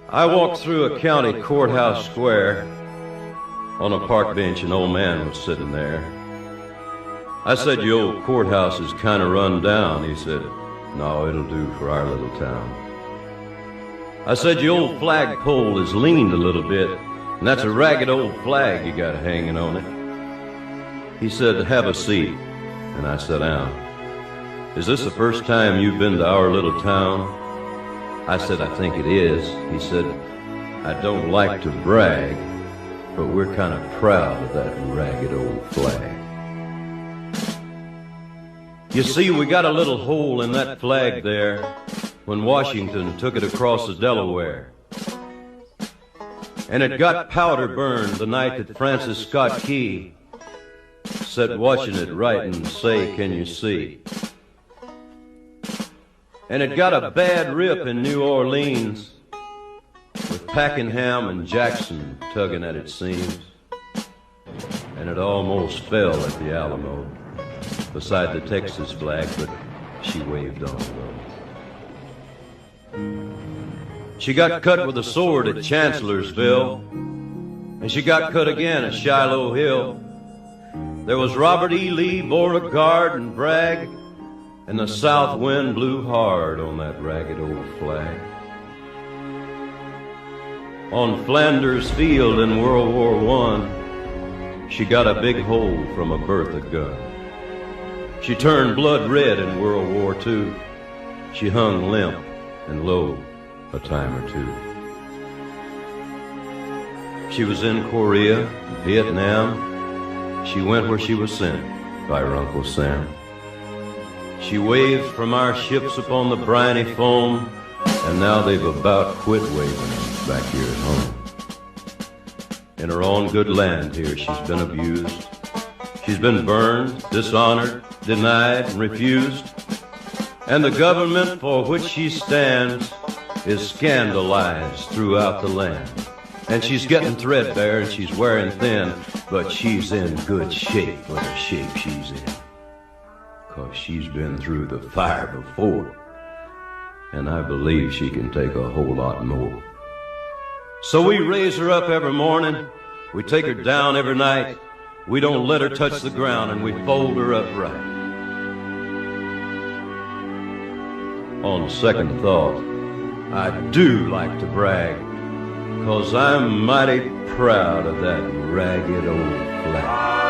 I walked through a county courthouse square. On a park bench, an old man was sitting there. I said, "Your old courthouse is kind of run down." He said, "No, it'll do for our little town." I said, "Your old flagpole is leaned a little bit, and that's a ragged old flag you got hanging on it." He said, "Have a seat," and I sat down. "Is this the first time you've been to our little town?" I said, "I think it is." He said, "I don't like to brag, but we're kind of proud of that ragged old flag. You see, we got a little hole in that flag there when Washington took it across the Delaware. And it got powder burned the night that Francis Scott Key sat watching it write and say, 'Can you see?' And it got a bad rip in New Orleans with Pakenham and Jackson tugging at its seams. And it almost fell at the Alamo beside the Texas flag, but she waved on though. She got cut with a sword at Chancellorsville, and she got cut again at Shiloh Hill. There was Robert E. Lee, Beauregard, and Bragg, and the south wind blew hard on that ragged old flag. On Flanders Field in World War I, she got a big hole from a Bertha gun. She turned blood red in World War II. She hung limp and low a time or two. She was in Korea, Vietnam. She went where she was sent by her Uncle Sam. She waved from our ships upon the briny foam, and now they've about quit waving back here at home. In her own good land here, she's been abused. She's been burned, dishonored, denied, and refused. And the government for which she stands is scandalized throughout the land. And she's getting threadbare and she's wearing thin, but she's in good shape for the shape she's in. 'Cause she's been through the fire before, and I believe she can take a whole lot more. So we raise her up every morning, we take her down every night, we don't let her touch the ground, and we fold her up right. On second thought, I do like to brag, 'cause I'm mighty proud of that ragged old flag.